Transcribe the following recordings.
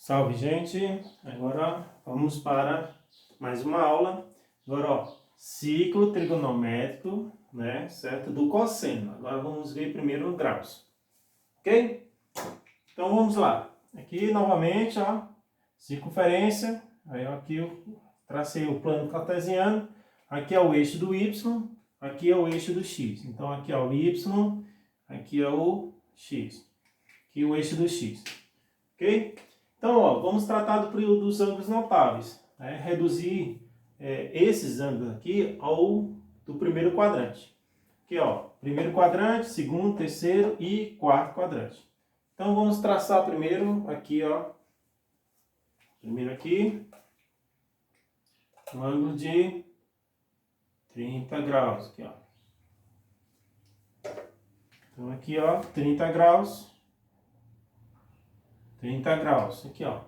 Salve, gente! Agora vamos para mais uma aula. Agora, ó, ciclo trigonométrico, né, certo? Do cosseno. Agora vamos ver primeiro graus, ok? Então vamos lá. Aqui novamente, ó, circunferência. Aí ó, aqui eu tracei o plano cartesiano. Aqui é o eixo do y, aqui é o eixo do x. Então aqui é o y, aqui é o x. Aqui é o eixo do x, ok? Então, ó, vamos tratar dos ângulos notáveis, né? Reduzir esses ângulos aqui ao do primeiro quadrante. Aqui, ó, primeiro quadrante, segundo, terceiro e quarto quadrante. Então, vamos traçar primeiro aqui, ó. Primeiro aqui, um ângulo de 30 graus, aqui, ó. Então, aqui, ó, 30 graus. 30 graus, aqui, ó.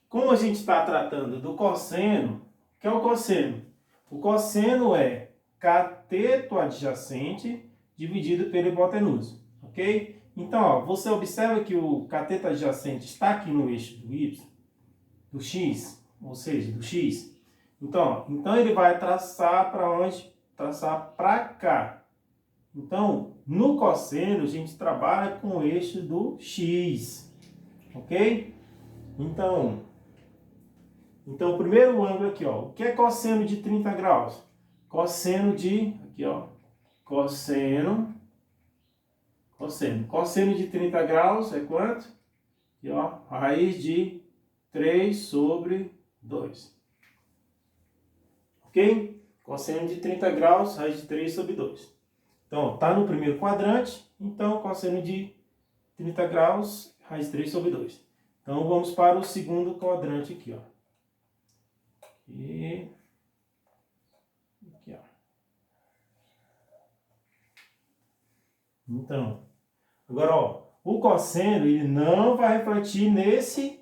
Como a gente está tratando do cosseno, o que é o cosseno? O cosseno é cateto adjacente dividido pela hipotenusa, ok? Então, ó, você observa que o cateto adjacente está aqui no eixo do y, do x, ou seja, do x. Então ele vai traçar para onde? Traçar para cá. Então, no cosseno, a gente trabalha com o eixo do x, ok? Então, o primeiro ângulo aqui, ó. O que é cosseno de 30 graus? Cosseno de, aqui, ó. Cosseno de 30 graus é quanto? Aqui, ó. Raiz de 3 sobre 2. Ok? Cosseno de 30 graus, raiz de 3 sobre 2. Então, tá no primeiro quadrante. Então, cosseno de 30 graus, raiz de 3 sobre 2. Então, vamos para o segundo quadrante aqui, ó. E aqui, ó. Então, agora, ó, o cosseno ele não vai refletir nesse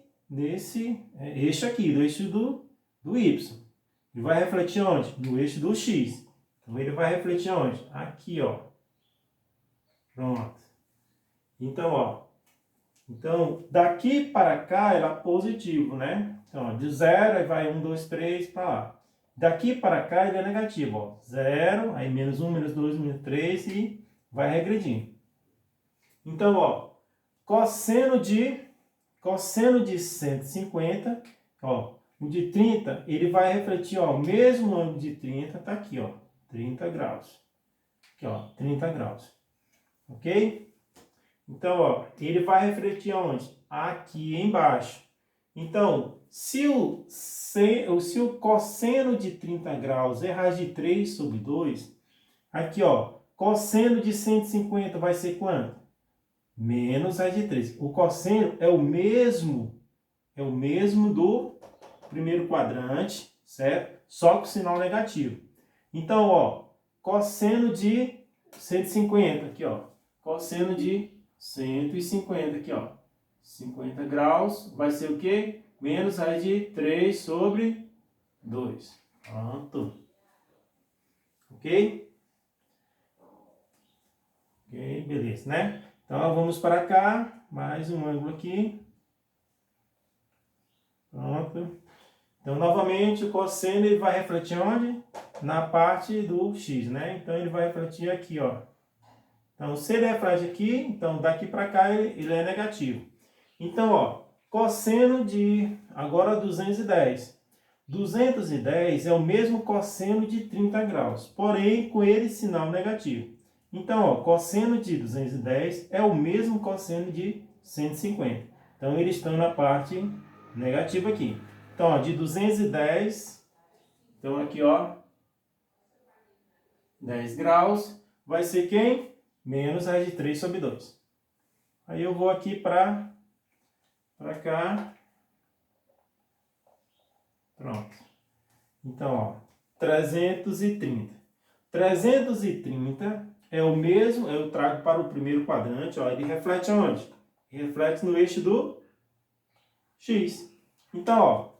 eixo aqui, do eixo do y. Ele vai refletir onde? No eixo do x. Então, ele vai refletir onde? Aqui, ó. Pronto. Então, ó. Então, daqui para cá era positivo, né? Então, ó, de 0, aí vai 1, 2, 3, para lá. Daqui para cá ele é negativo, ó. 0, aí menos 1, menos 2, menos 3 e vai regredindo. Então, ó, cosseno de 150, ó, o de 30, ele vai refletir, ó, o mesmo ângulo de 30, tá aqui, ó, 30 graus. Aqui, ó, 30 graus. Ok? Então, ó, ele vai refletir aonde? Aqui embaixo. Então, se o cosseno de 30 graus é raiz de 3 sobre 2, aqui, ó, cosseno de 150 vai ser quanto? Menos raiz de 3. O cosseno é o mesmo do primeiro quadrante, certo? Só com sinal negativo. Então, ó, cosseno de 150, aqui, ó, cosseno de 150 aqui, ó. 50 graus vai ser o quê? Menos raiz de 3 sobre 2. Pronto. Ok? Ok, beleza, né? Então, vamos para cá. Mais um ângulo aqui. Pronto. Então, novamente, o cosseno ele vai refletir onde? Na parte do x, né? Então, ele vai refletir aqui, ó. Então, se ele reflete aqui, então daqui para cá ele é negativo. Então, ó, cosseno de, agora 210. 210 é o mesmo cosseno de 30 graus, porém com ele sinal negativo. Então, ó, cosseno de 210 é o mesmo cosseno de 150. Então, eles estão na parte negativa aqui. Então, ó, de 210, então aqui, ó, 10 graus, vai ser quem? Menos raiz de 3 sobre 2. Aí eu vou aqui para cá. Pronto. Então, ó, 330. 330 é o mesmo, eu trago para o primeiro quadrante, ó, ele reflete aonde? Ele reflete no eixo do x. Então, ó,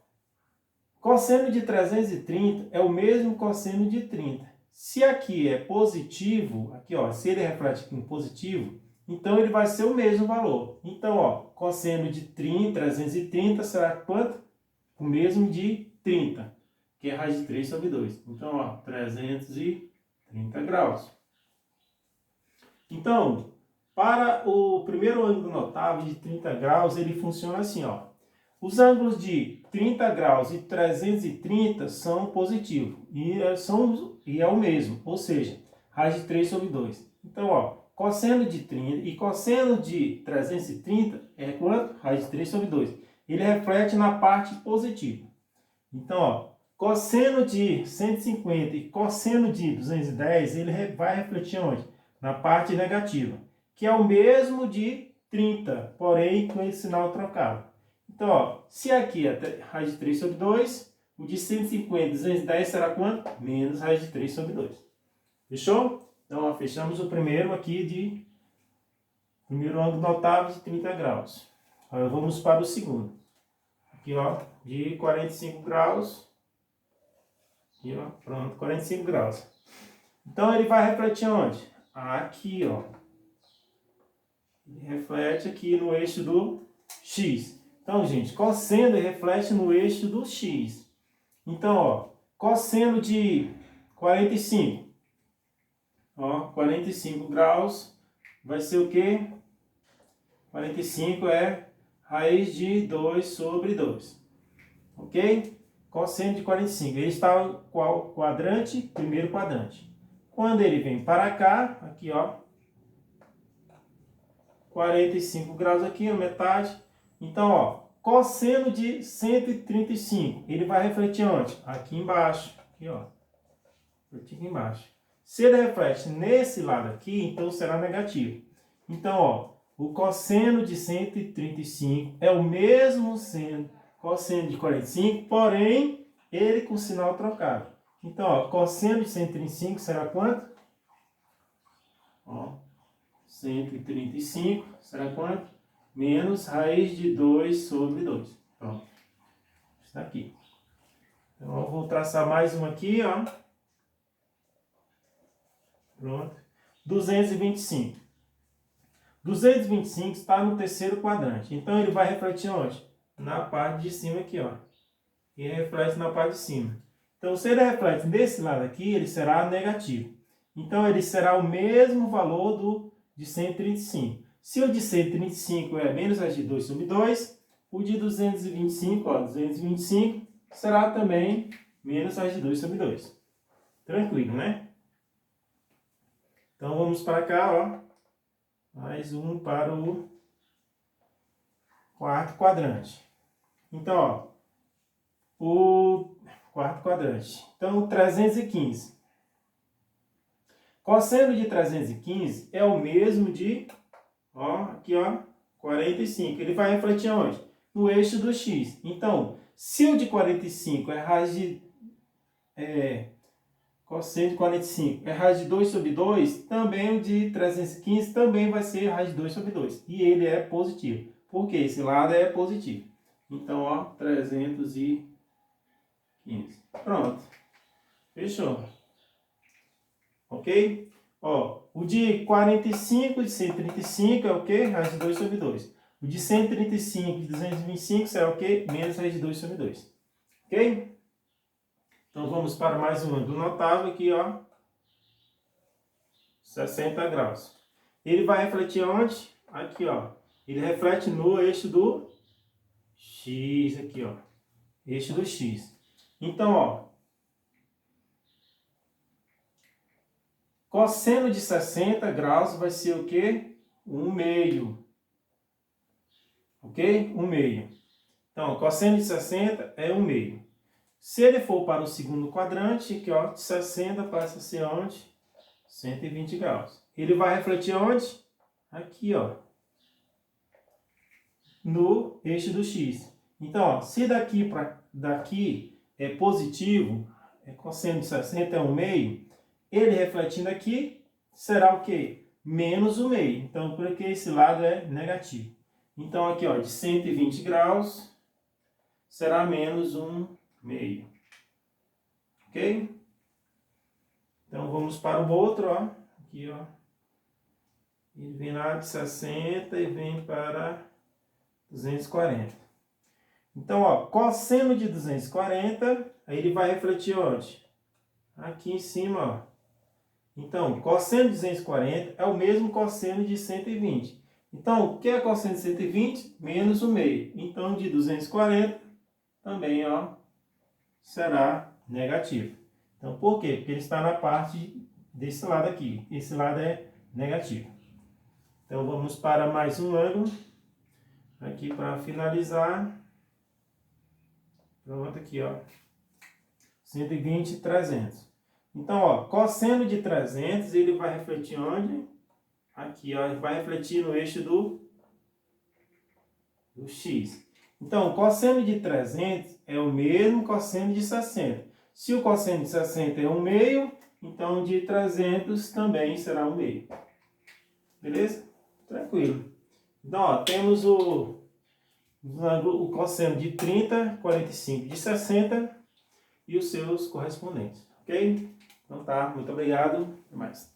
cosseno de 330 é o mesmo cosseno de 30. Se aqui é positivo, aqui, ó, se ele reflete aqui em positivo, Então, ele vai ser o mesmo valor. Então, ó, cosseno de 330 será quanto? O mesmo de 30, que é raiz de 3 sobre 2. Então, ó, 330 graus. Então, para o primeiro ângulo notável de 30 graus, ele funciona assim, ó. Os ângulos de 30 graus e 330 são positivos e é o mesmo, ou seja, raiz de 3 sobre 2. Então, ó, cosseno de 30 e cosseno de 330 é quanto? Raiz de 3 sobre 2. Ele reflete na parte positiva. Então, ó, cosseno de 150 e cosseno de 210, ele vai refletir onde? Na parte negativa, que é o mesmo de 30, porém com esse sinal trocado. Então, ó, se aqui é raiz de 3 sobre 2, o de 150 e 210 será quanto? Menos raiz de 3 sobre 2. Fechou? Então, ó, fechamos o primeiro aqui de primeiro ângulo notável de 30 graus. Agora vamos para o segundo. Aqui, ó, de 45 graus. Aqui, ó, pronto, 45 graus. Então, ele vai refletir onde? Aqui, ó. Ele reflete aqui no eixo do X. Então, gente, cosseno reflete no eixo do X. Então, ó, cosseno de 45. Ó, 45 graus vai ser o quê? 45 é raiz de 2 sobre 2. Ok? Cosseno de 45. Ele está em qual quadrante? Primeiro quadrante. Quando ele vem para cá, aqui, ó, 45 graus aqui, a metade. Então, ó, cosseno de 135, ele vai refletir onde? Aqui embaixo, aqui, ó. Aqui embaixo. Se ele reflete nesse lado aqui, então será negativo. Então, ó, o cosseno de 135 é o mesmo cosseno de 45, porém, ele com sinal trocado. Então, ó, cosseno de 135 será quanto? Ó, 135 será quanto? Menos raiz de 2 sobre 2. Pronto. Está aqui. Então, eu vou traçar mais um aqui, ó. Pronto. 225. 225 está no terceiro quadrante. Então, ele vai refletir onde? Na parte de cima aqui, ó. E reflete na parte de cima. Então, se ele reflete desse lado aqui, ele será negativo. Então, ele será o mesmo valor de 135. Se o de 135 é menos raiz de 2 sobre 2, o de 225, ó, 225 será também menos raiz de 2 sobre 2. Tranquilo, né? Então, vamos para cá, ó. Mais um para o quarto quadrante. Então, ó, o quarto quadrante. Então, 315. Cosseno de 315 é o mesmo de, ó, aqui, ó, 45. Ele vai refletir onde? No eixo do X. Então, se o de 45 é raiz de... cosseno de 45 é raiz de 2 sobre 2, também o de 315 também vai ser raiz de 2 sobre 2. E ele é positivo. Por quê? Esse lado é positivo. Então, ó, 315. Pronto. Fechou. Ok? Ó, o de 45 de 135 é o quê? Raiz de 2 sobre 2. O de 135 de 225 será o quê? Menos raiz de 2 sobre 2. Ok? Então, vamos para mais um ângulo notável aqui, ó. 60 graus. Ele vai refletir onde? Aqui, ó. Ele reflete no eixo do X, aqui, ó. Eixo do X. Então, ó. Cosseno de 60 graus vai ser o quê? 1/2. Ok? 1/2. Então, cosseno de 60 é 1/2. Se ele for para o segundo quadrante, aqui, ó, de 60 passa a ser onde? 120 graus. Ele vai refletir onde? Aqui, ó. No eixo do X. Então, ó, se daqui para daqui é positivo, cosseno de 60 é 1/2, ele refletindo aqui será o quê? Menos 1/2. Então, porque esse lado é negativo. Então, aqui, ó, de 120 graus será menos 1/2. Ok? Então, vamos para o outro, ó. Aqui, ó. Ele vem lá de 60 e vem para 240. Então, ó, cosseno de 240, aí ele vai refletir onde? Aqui em cima, ó. Então, cosseno de 240 é o mesmo cosseno de 120. Então, o que é cosseno de 120? Menos o meio. Então, de 240 também, ó, será negativo. Então, por quê? Porque ele está na parte desse lado aqui. Esse lado é negativo. Então, vamos para mais um ângulo. Aqui para finalizar. Pronto, aqui, ó. 120 e 300. Então, ó, cosseno de 300, ele vai refletir onde? Aqui, ó, ele vai refletir no eixo do x. Então, o cosseno de 300 é o mesmo cosseno de 60. Se o cosseno de 60 é 1/2, então de 300 também será 1/2. Beleza? Tranquilo. Então, ó, temos o cosseno de 30, 45 de 60 e os seus correspondentes. Ok? Então tá, muito obrigado. Até mais.